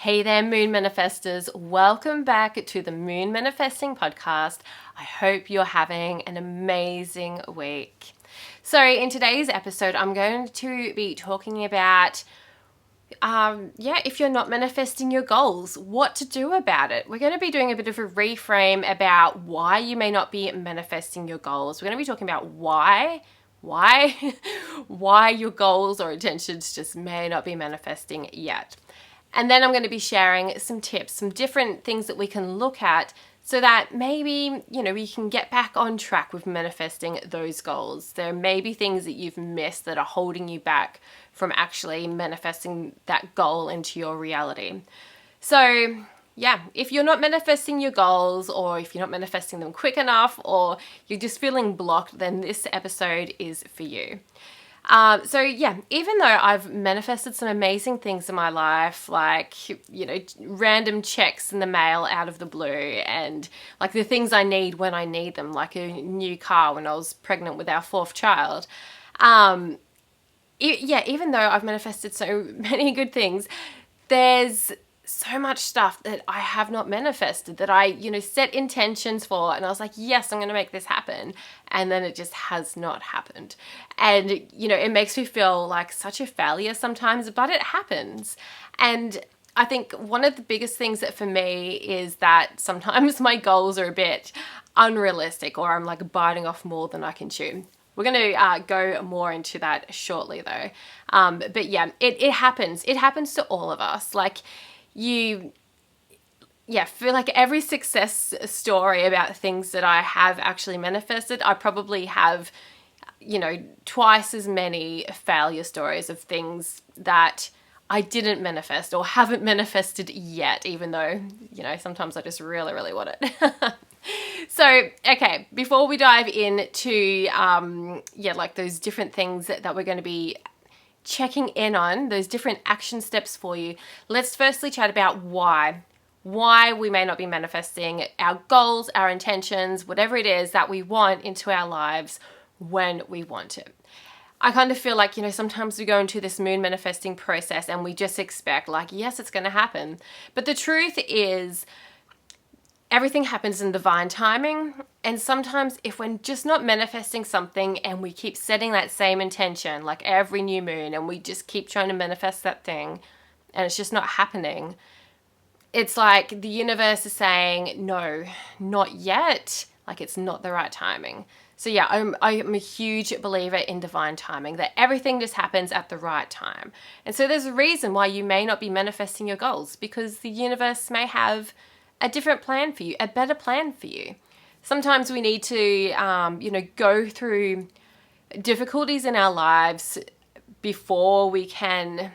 Hey there, Moon Manifestors. Welcome back to the Moon Manifesting Podcast. I hope you're having an amazing week. So in today's episode, I'm going to be talking about, if you're not manifesting your goals, what to do about it. We're going to be doing a bit of a reframe about why you may not be manifesting your goals. We're going to be talking about why your goals or intentions just may not be manifesting yet. And then I'm going to be sharing some tips, some different things that we can look at so that maybe, we can get back on track with manifesting those goals. There may be things that you've missed that are holding you back from actually manifesting that goal into your reality. So, if you're not manifesting your goals, or if you're not manifesting them quick enough, or you're just feeling blocked, then this episode is for you. Even though I've manifested some amazing things in my life, like, random checks in the mail out of the blue, and like the things I need when I need them, like a new car when I was pregnant with our fourth child. Even though I've manifested so many good things, there's so much stuff that I have not manifested that I, set intentions for, and I was like, yes, I'm going to make this happen. And then it just has not happened. And, it makes me feel like such a failure sometimes, but it happens. And I think one of the biggest things that for me is that sometimes my goals are a bit unrealistic, or I'm like biting off more than I can chew. We're going to go more into that shortly though. It happens. It happens to all of us. Like, feel like every success story about things that I have actually manifested, I probably have, twice as many failure stories of things that I didn't manifest or haven't manifested yet, even though, sometimes I just really, really want it. So, okay, before we dive into, those different things that we're going to be checking in on, those different action steps for you, let's firstly chat about why we may not be manifesting our goals, our intentions, whatever it is that we want into our lives when we want it. I kind of feel like, sometimes we go into this moon manifesting process and we just expect like, yes, it's going to happen. But the truth is, everything happens in divine timing. And sometimes if we're just not manifesting something and we keep setting that same intention, like every new moon, and we just keep trying to manifest that thing and it's just not happening, it's like the universe is saying, no, not yet. Like, it's not the right timing. So I'm a huge believer in divine timing, that everything just happens at the right time. And so there's a reason why you may not be manifesting your goals, because the universe may have a different plan for you, a better plan for you. Sometimes we need to, go through difficulties in our lives before we can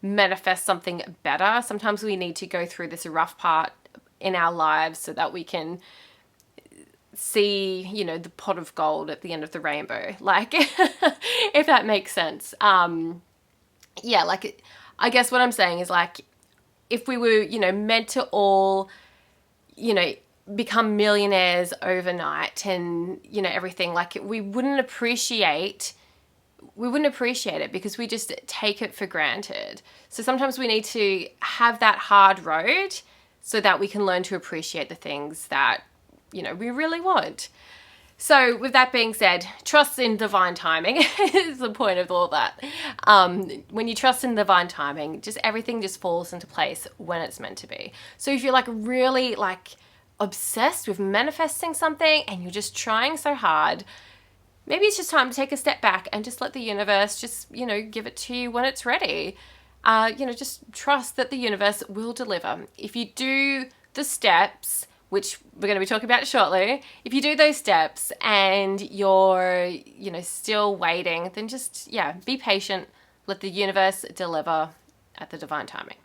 manifest something better. Sometimes we need to go through this rough part in our lives so that we can see, the pot of gold at the end of the rainbow. Like, if that makes sense. I guess what I'm saying is, like, if we were, meant to all, become millionaires overnight and, everything, like, we wouldn't appreciate it because we just take it for granted. So sometimes we need to have that hard road so that we can learn to appreciate the things that, we really want. So with that being said, trust in divine timing is the point of all that. When you trust in divine timing, just everything just falls into place when it's meant to be. So if you're like really like obsessed with manifesting something and you're just trying so hard, maybe it's just time to take a step back and just let the universe just, give it to you when it's ready. Just trust that the universe will deliver. If you do the steps, which we're going to be talking about shortly, if you do those steps and you're, still waiting, then just, be patient. Let the universe deliver at the divine timing.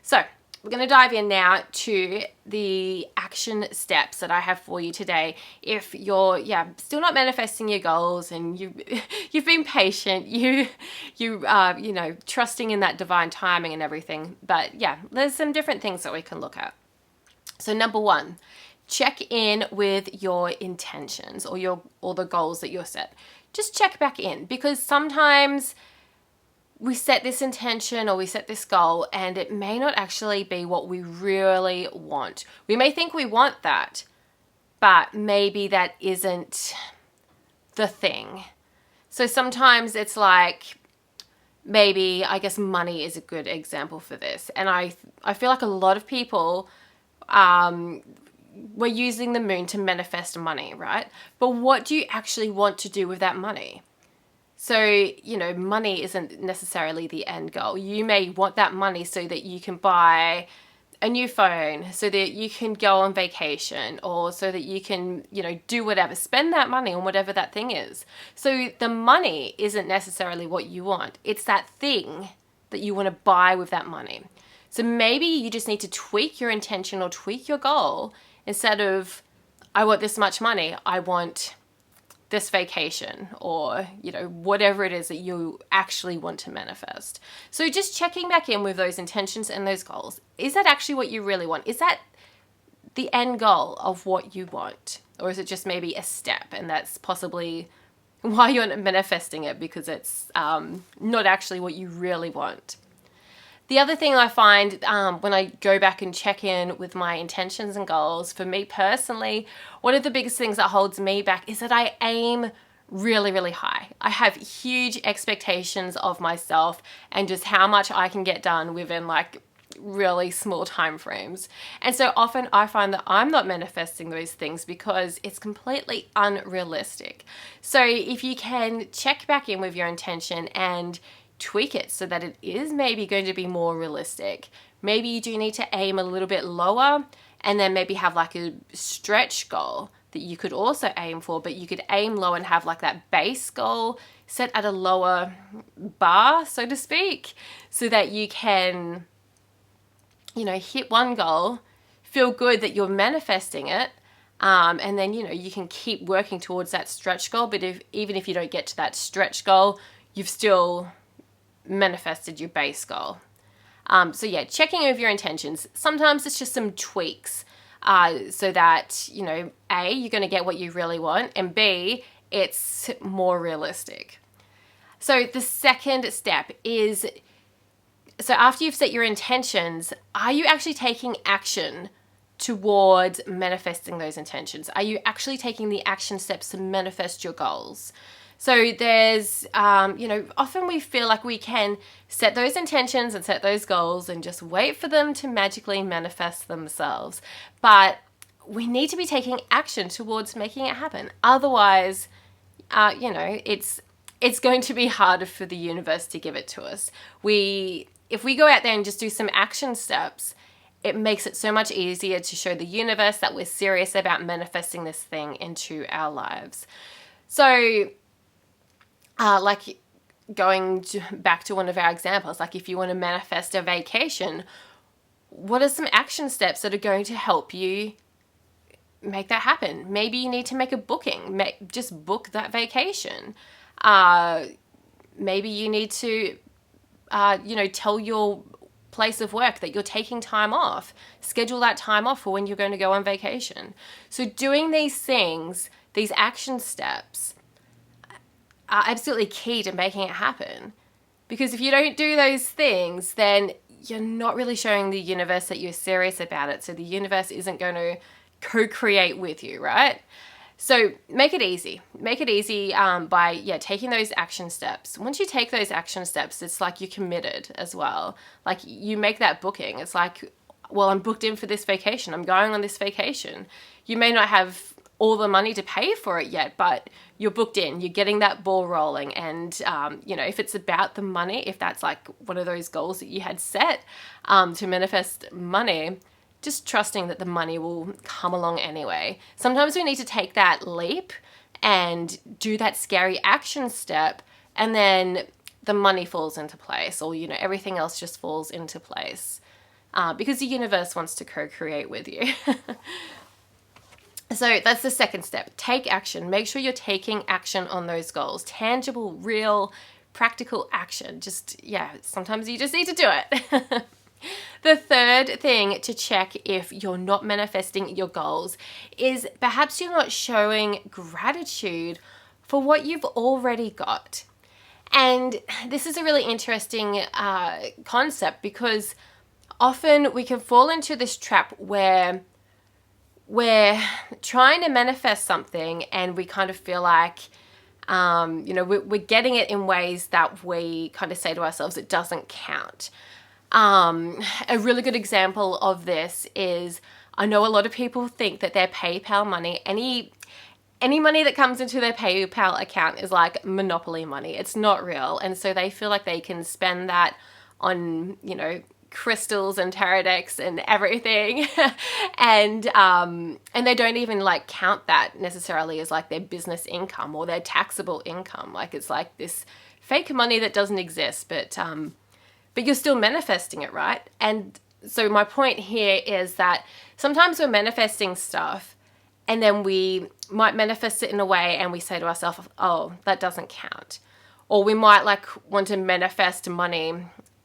So we're going to dive in now to the action steps that I have for you today. If you're, still not manifesting your goals and you've been patient, you are, trusting in that divine timing and everything. But there's some different things that we can look at. So number one, check in with your intentions or the goals that you're set. Just check back in, because sometimes we set this intention or we set this goal and it may not actually be what we really want. We may think we want that, but maybe that isn't the thing. So sometimes it's like, maybe, I guess money is a good example for this. And I feel like a lot of people were using the moon to manifest money, right? But what do you actually want to do with that money? So, you know, money isn't necessarily the end goal. You may want that money so that you can buy a new phone, so that you can go on vacation, or so that you can, you know, do whatever, spend that money on whatever that thing is. So the money isn't necessarily what you want. It's that thing that you want to buy with that money. So maybe you just need to tweak your intention or tweak your goal. Instead of, I want this much money, I want this vacation, or, you know, whatever it is that you actually want to manifest. So just checking back in with those intentions and those goals. Is that actually what you really want? Is that the end goal of what you want? Or is it just maybe a step, and that's possibly why you're not manifesting it, because it's not actually what you really want? The other thing I find when I go back and check in with my intentions and goals, for me personally, one of the biggest things that holds me back is that I aim really, really high. I have huge expectations of myself and just how much I can get done within like really small time frames. And so often I find that I'm not manifesting those things because it's completely unrealistic. So if you can check back in with your intention and tweak it so that it is maybe going to be more realistic. Maybe you do need to aim a little bit lower, and then maybe have like a stretch goal that you could also aim for, but you could aim low and have like that base goal set at a lower bar, so to speak, so that you can, you know, hit one goal, feel good that you're manifesting it, and then, you know, you can keep working towards that stretch goal. But even if you don't get to that stretch goal, you've still manifested your base goal. So yeah, checking over your intentions. Sometimes it's just some tweaks so that, you know, A, you're going to get what you really want, and B, it's more realistic. So the second step is, so after you've set your intentions, are you actually taking action towards manifesting those intentions? Are you actually taking the action steps to manifest your goals? So there's, you know, often we feel like we can set those intentions and set those goals and just wait for them to magically manifest themselves. But we need to be taking action towards making it happen. Otherwise, you know, it's going to be harder for the universe to give it to us. If we go out there and just do some action steps, it makes it so much easier to show the universe that we're serious about manifesting this thing into our lives. So, like going back to one of our examples, like if you want to manifest a vacation, what are some action steps that are going to help you make that happen? Maybe you need to make a booking. Just book that vacation. Maybe you need to, you know, tell your place of work that you're taking time off. Schedule that time off for when you're going to go on vacation. So doing these things, these action steps, are absolutely key to making it happen. Because if you don't do those things, then you're not really showing the universe that you're serious about it. So the universe isn't going to co-create with you, right? So make it easy. Make it easy by taking those action steps. Once you take those action steps, it's like you're committed as well. Like you make that booking. It's like, well, I'm booked in for this vacation. I'm going on this vacation. You may not have all the money to pay for it yet, but you're booked in, you're getting that ball rolling. And, you know, if it's about the money, if that's like one of those goals that you had set to manifest money, just trusting that the money will come along anyway. Sometimes we need to take that leap and do that scary action step, and then the money falls into place, or, you know, everything else just falls into place because the universe wants to co-create with you. So that's the second step. Take action. Make sure you're taking action on those goals. Tangible, real, practical action. Sometimes you just need to do it. The third thing to check if you're not manifesting your goals is perhaps you're not showing gratitude for what you've already got. And this is a really interesting concept, because often we can fall into this trap where we're trying to manifest something and we kind of feel like, we're getting it in ways that we kind of say to ourselves, it doesn't count. A really good example of this is, I know a lot of people think that their PayPal money, any money that comes into their PayPal account is like monopoly money. It's not real. And so they feel like they can spend that on, crystals and tarot decks and everything. and they don't even like count that necessarily as like their business income or their taxable income. Like it's like this fake money that doesn't exist, but you're still manifesting it, right? And so my point here is that sometimes we're manifesting stuff and then we might manifest it in a way and we say to ourselves, oh, that doesn't count. Or we might like want to manifest money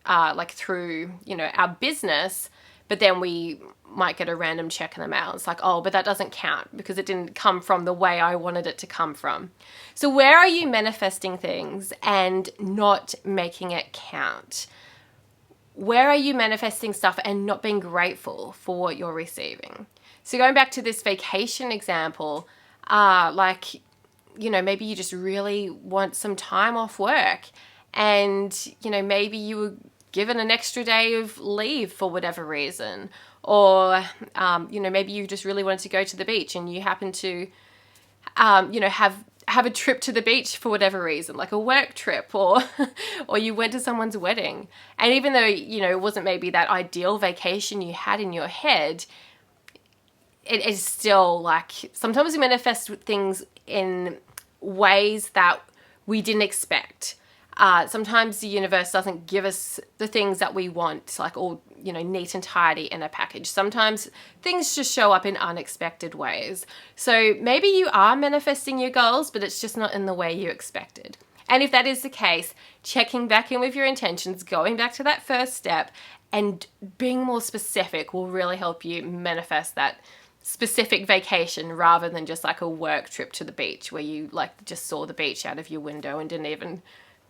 like through, our business, but then we might get a random check in the mail. It's like, oh, but that doesn't count because it didn't come from the way I wanted it to come from. So where are you manifesting things and not making it count? Where are you manifesting stuff and not being grateful for what you're receiving? So going back to this vacation example, maybe you just really want some time off work, and, maybe you were given an extra day of leave for whatever reason, or, maybe you just really wanted to go to the beach and you happen to, have a trip to the beach for whatever reason, like a work trip, or you went to someone's wedding. And even though, it wasn't maybe that ideal vacation you had in your head, it is still like, sometimes we manifest things in ways that we didn't expect. Sometimes the universe doesn't give us the things that we want, like all, neat and tidy in a package. Sometimes things just show up in unexpected ways. So maybe you are manifesting your goals, but it's just not in the way you expected. And if that is the case, checking back in with your intentions, going back to that first step, and being more specific will really help you manifest that specific vacation, rather than just like a work trip to the beach where you like just saw the beach out of your window and didn't even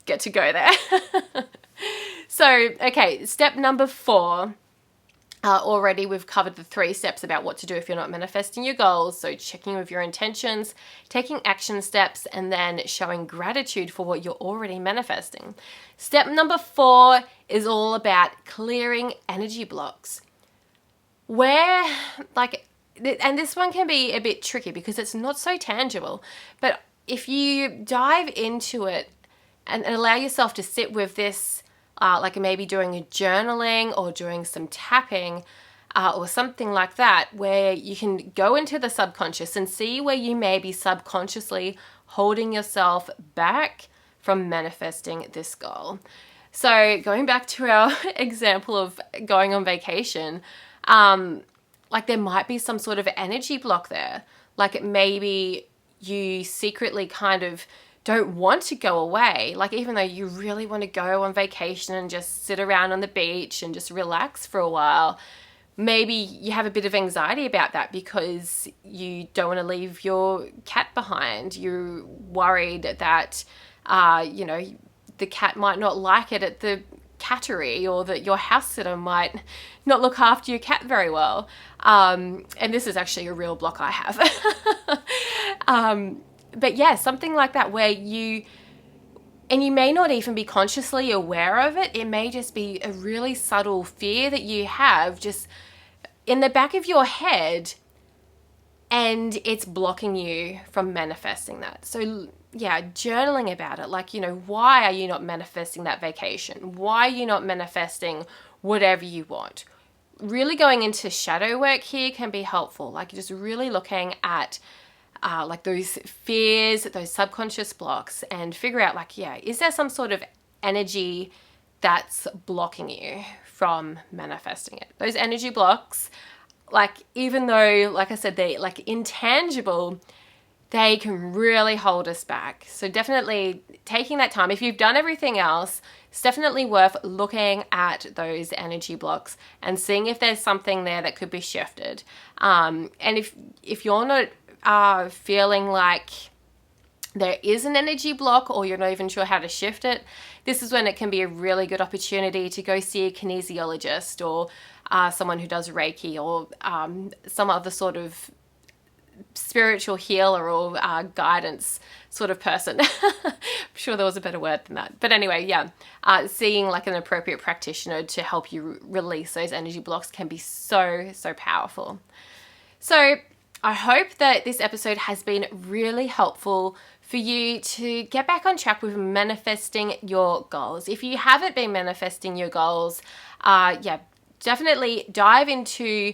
get to go there. So, okay, step number 4. Already we've covered the 3 steps about what to do if you're not manifesting your goals. So checking with your intentions, taking action steps, and then showing gratitude for what you're already manifesting. Step number 4 is all about clearing energy blocks. And this one can be a bit tricky because it's not so tangible, but if you dive into it and allow yourself to sit with this, like maybe doing a journaling or doing some tapping or something like that, where you can go into the subconscious and see where you may be subconsciously holding yourself back from manifesting this goal. So going back to our example of going on vacation, like there might be some sort of energy block there. Like maybe you secretly kind of don't want to go away. Like even though you really want to go on vacation and just sit around on the beach and just relax for a while, maybe you have a bit of anxiety about that because you don't want to leave your cat behind. You're worried that, the cat might not like it at the cattery, or that your house sitter might not look after your cat very well. And this is actually a real block I have. But yeah, something like that where you may not even be consciously aware of it. It may just be a really subtle fear that you have just in the back of your head, and it's blocking you from manifesting that. So yeah, journaling about it. Like, why are you not manifesting that vacation? Why are you not manifesting whatever you want? Really going into shadow work here can be helpful. Like just really looking at like those fears, those subconscious blocks, and figure out like, is there some sort of energy that's blocking you from manifesting it? Those energy blocks, like even though, like I said, they're like intangible, they can really hold us back. So definitely taking that time, if you've done everything else, it's definitely worth looking at those energy blocks and seeing if there's something there that could be shifted. And if you're not feeling like there is an energy block or you're not even sure how to shift it, this is when it can be a really good opportunity to go see a kinesiologist or someone who does Reiki or some other sort of spiritual healer or guidance sort of person. I'm sure there was a better word than that. But anyway, yeah, seeing like an appropriate practitioner to help you release those energy blocks can be so, so powerful. So I hope that this episode has been really helpful for you to get back on track with manifesting your goals. If you haven't been manifesting your goals, definitely dive into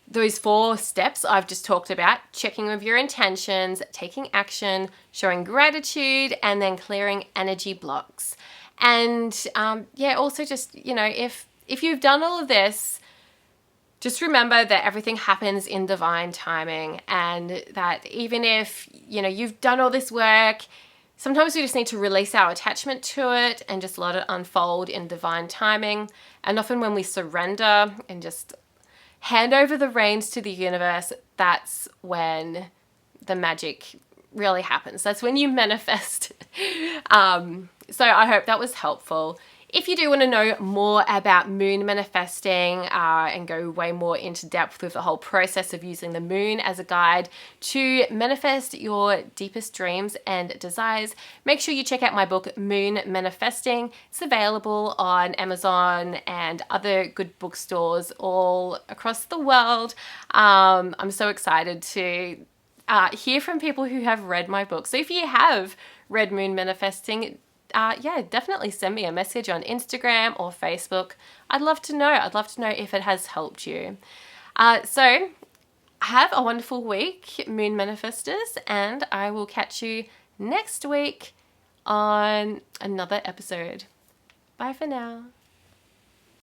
those 4 steps I've just talked about: checking with your intentions, taking action, showing gratitude, and then clearing energy blocks. And also just, if you've done all of this, just remember that everything happens in divine timing, and that even if, you've done all this work, sometimes we just need to release our attachment to it and just let it unfold in divine timing. And often when we surrender and just hand over the reins to the universe, that's when the magic really happens. That's when you manifest. So I hope that was helpful. If you do want to know more about moon manifesting and go way more into depth with the whole process of using the moon as a guide to manifest your deepest dreams and desires, make sure you check out my book, Moon Manifesting. It's available on Amazon and other good bookstores all across the world. I'm so excited to hear from people who have read my book. So if you have read Moon Manifesting, definitely send me a message on Instagram or Facebook. I'd love to know. I'd love to know if it has helped you. So have a wonderful week, Moon Manifestors, and I will catch you next week on another episode. Bye for now.